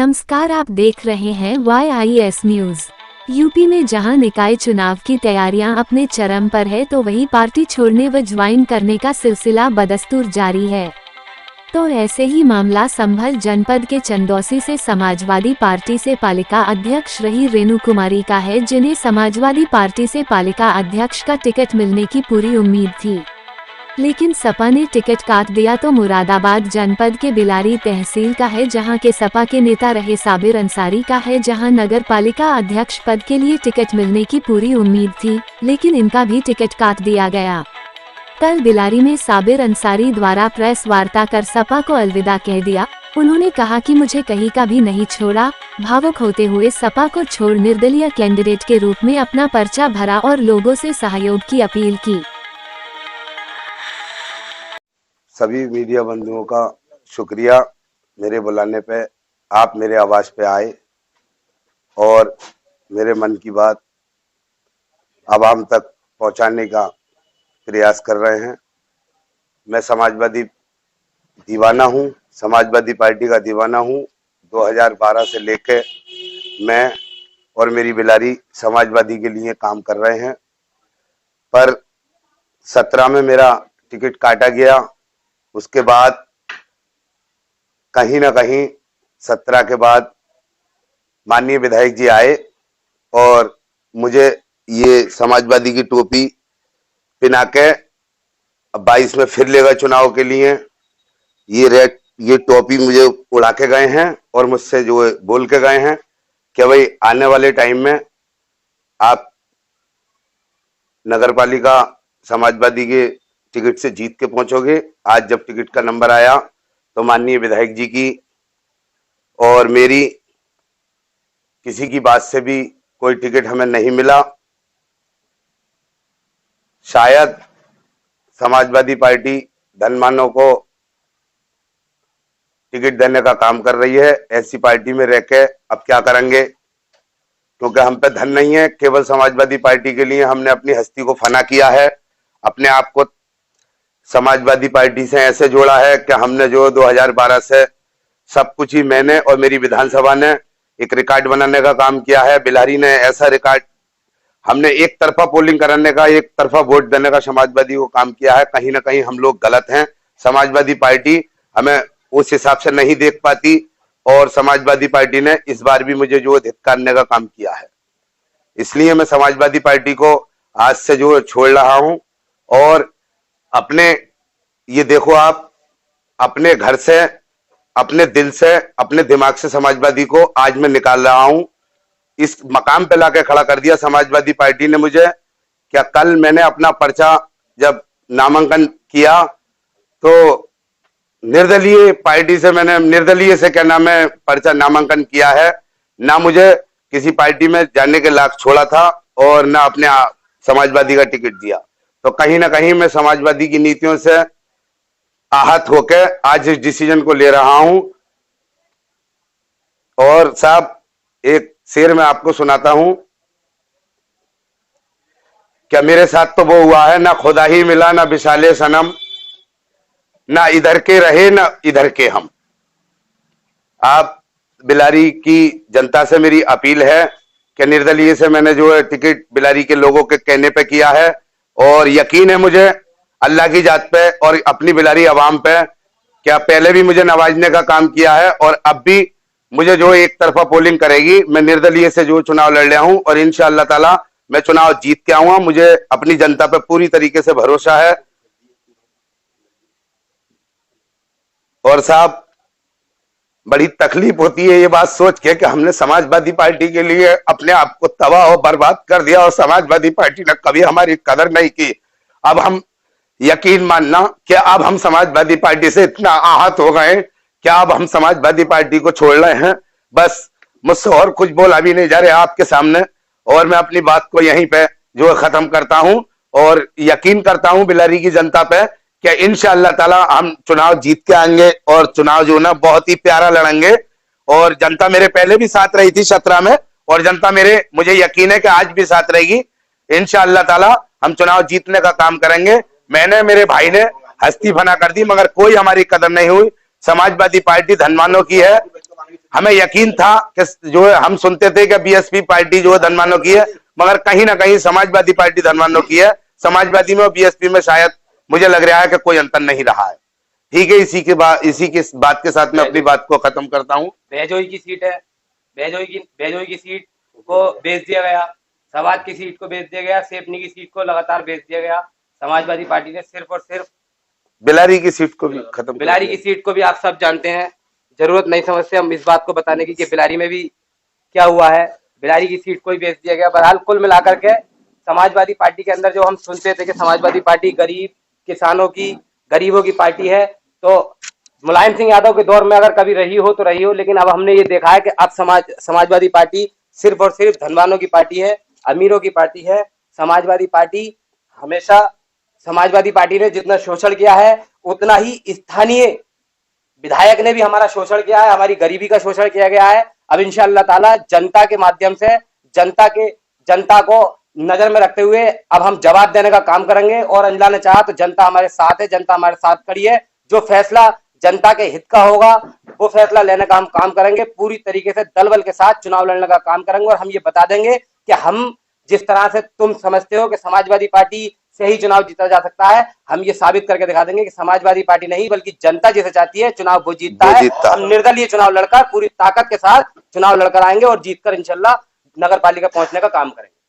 नमस्कार, आप देख रहे हैं YIS न्यूज। यूपी में जहां निकाय चुनाव की तैयारियां अपने चरम पर है, तो वहीं पार्टी छोड़ने व ज्वाइन करने का सिलसिला बदस्तूर जारी है। तो ऐसे ही मामला संभल जनपद के चंदौसी से समाजवादी पार्टी से पालिका अध्यक्ष रही रेणु कुमारी का है, जिन्हें समाजवादी पार्टी से पालिका अध्यक्ष का टिकट मिलने की पूरी उम्मीद थी, लेकिन सपा ने टिकट काट दिया। तो मुरादाबाद जनपद के बिलारी तहसील का है, जहां के सपा के नेता रहे साबिर अंसारी का है, जहां नगर पालिका अध्यक्ष पद के लिए टिकट मिलने की पूरी उम्मीद थी, लेकिन इनका भी टिकट काट दिया गया। कल बिलारी में साबिर अंसारी द्वारा प्रेस वार्ता कर सपा को अलविदा कह दिया। उन्होंने कहा कि मुझे कहीं का भी नहीं छोड़ा। भावुक होते हुए सपा को छोड़ निर्दलीय कैंडिडेट के रूप में अपना पर्चा भरा और लोगों से सहयोग की अपील की। सभी मीडिया बंधुओं का शुक्रिया, मेरे बुलाने पे आप मेरे आवाज पे आए और मेरे मन की बात आवाम तक पहुंचाने का प्रयास कर रहे हैं। मैं समाजवादी दीवाना हूं, समाजवादी पार्टी का दीवाना हूं। 2012 से लेके मैं और मेरी बिलारी समाजवादी के लिए काम कर रहे हैं, पर 17 में मेरा टिकट काटा गया। उसके बाद कहीं ना कहीं 17 के बाद माननीय विधायक जी आए और मुझे ये समाजवादी की टोपी पहना के 22 में फिर ले गए चुनाव के लिए। ये टोपी मुझे उड़ा के गए हैं और मुझसे जो बोल के गए हैं कि भाई आने वाले टाइम में आप नगर पालिका समाजवादी के टिकट से जीत के पहुंचोगे। आज जब टिकट का नंबर आया तो माननीय विधायक जी की और मेरी किसी की बात से भी कोई टिकट हमें नहीं मिला। शायद समाजवादी पार्टी धनवानों को टिकट देने का काम कर रही है। ऐसी पार्टी में रह के अब क्या करेंगे, क्योंकि हम पे धन नहीं है। केवल समाजवादी पार्टी के लिए हमने अपनी हस्ती को फना किया है, अपने आप को समाजवादी पार्टी से ऐसे जोड़ा है कि हमने जो 2012 से सब कुछ ही मैंने और मेरी विधानसभा ने एक रिकॉर्ड बनाने का काम किया है। बिलारी ने ऐसा रिकॉर्ड, हमने एक तरफा पोलिंग कराने का, एक तरफा वोट देने का समाजवादी को काम किया है। कहीं ना कहीं हम लोग गलत हैं। समाजवादी पार्टी हमें उस हिसाब से नहीं देख पाती और समाजवादी पार्टी ने इस बार भी मुझे जो धिक्कारने का काम किया है। इसलिए मैं समाजवादी पार्टी को आज से जो छोड़ रहा हूं और अपने, ये देखो आप, अपने घर से, अपने दिल से, अपने दिमाग से समाजवादी को आज मैं निकाल रहा हूं। इस मकाम पे लाके खड़ा कर दिया समाजवादी पार्टी ने मुझे। क्या कल मैंने अपना पर्चा जब नामांकन किया तो निर्दलीय पार्टी से, मैंने निर्दलीय से क्या नाम है पर्चा नामांकन किया है। ना मुझे किसी पार्टी में जाने के लायक छोड़ा था और ना अपने समाजवादी का टिकट दिया। तो कहीं ना कहीं मैं समाजवादी की नीतियों से आहत होकर आज इस डिसीजन को ले रहा हूं। और साहब, एक शेर मैं आपको सुनाता हूं। क्या मेरे साथ तो वो हुआ है, ना खुदा ही मिला ना विशाले सनम, ना इधर के रहे ना इधर के हम। आप बिलारी की जनता से मेरी अपील है कि निर्दलीय से मैंने जो है टिकट बिलारी के लोगों के कहने पे किया है और यकीन है मुझे अल्लाह की जात पे और अपनी बिलारी आवाम पे, क्या पहले भी मुझे नवाजने का काम किया है और अब भी मुझे जो एक तरफा पोलिंग करेगी। मैं निर्दलीय से जो चुनाव लड़ रहा हूं और इंशाअल्लाह ताला मैं चुनाव जीत के आऊंगा। मुझे अपनी जनता पे पूरी तरीके से भरोसा है। और साहब, बड़ी तकलीफ होती है ये बात सोच के कि हमने समाजवादी पार्टी के लिए अपने आप को तबाह और बर्बाद कर दिया और समाजवादी पार्टी ने कभी हमारी कदर नहीं की। अब हम, यकीन मानना कि अब हम समाजवादी पार्टी से इतना आहत हो गए कि अब हम समाजवादी पार्टी को छोड़ रहे हैं। बस मुझसे और कुछ बोला भी नहीं जा रहा आपके सामने और मैं अपनी बात को यहीं पे जो खत्म करता हूं और यकीन करता हूं बिलारी की जनता पे कि इंशाअल्लाह ताला हम चुनाव जीत के आएंगे और चुनाव जो ना बहुत ही प्यारा लड़ेंगे। और जनता मेरे पहले भी साथ रही थी 17 में और जनता मुझे यकीन है कि आज भी साथ रहेगी। इंशाअल्लाह ताला हम चुनाव जीतने का काम करेंगे। मैंने, मेरे भाई ने हस्ती फना कर दी मगर कोई हमारी कदर नहीं हुई। समाजवादी पार्टी धनवानों की है। हमें यकीन था कि जो है हम सुनते थे कि बीएसपी पार्टी जो है धनवानों की है, मगर कहीं ना कहीं समाजवादी पार्टी धनवानों की है। समाजवादी में और बीएसपी में शायद मुझे लग रहा है कि कोई अंतर नहीं रहा है। ठीक है, इसी की बात के साथ मैं अपनी बात को खत्म करता हूँ। बेजोई की सीट है, बेजोई की सीट को बेच दिया गया, सवाद की सीट को बेच दिया गया, सेपनी की सीट को लगातार बेच दिया गया। समाजवादी पार्टी ने सिर्फ और सिर्फ बेलारी की सीट को भी खत्म, बेलारी की सीट को भी आप सब जानते हैं, जरूरत नहीं समझते हम इस बात को बताने की कि बेलारी में भी क्या हुआ है। बेलारी की सीट को ही बेच दिया गया। बहरहाल कुल मिलाकर के समाजवादी पार्टी के अंदर जो हम सुनते थे कि समाजवादी पार्टी गरीब किसानों की, गरीबों की पार्टी है, तो मुलायम सिंह यादव के दौर में अगर कभी रही हो तो रही हो, लेकिन अब हमने ये देखा है कि अब समाजवादी पार्टी सिर्फ और सिर्फ धनवानों की पार्टी है, अमीरों की पार्टी है। समाजवादी पार्टी हमेशा, समाजवादी पार्टी ने जितना शोषण किया है उतना ही स्थानीय विधायक ने भी हमारा शोषण किया है, हमारी गरीबी का शोषण किया गया है। अब इंशाअल्लाह ताला जनता के माध्यम से जनता को नजर में रखते हुए अब हम जवाब देने का काम करेंगे। और अल्लाह ने चाहा तो जनता हमारे साथ है, जनता हमारे साथ खड़ी है। जो फैसला जनता के हित का होगा वो फैसला लेने का हम काम करेंगे। पूरी तरीके से दल बल के साथ चुनाव लड़ने का काम करेंगे। और हम ये बता देंगे कि हम जिस तरह से तुम समझते हो कि समाजवादी पार्टी से ही चुनाव जीता जा सकता है, हम ये साबित करके दिखा देंगे कि समाजवादी पार्टी नहीं बल्कि जनता जिसे चाहती है चुनाव वो जीतता है। हम निर्दलीय चुनाव लड़कर पूरी ताकत के साथ चुनाव लड़कर आएंगे और जीतकर इंशाल्लाह नगर पालिका पहुंचने का काम करेंगे।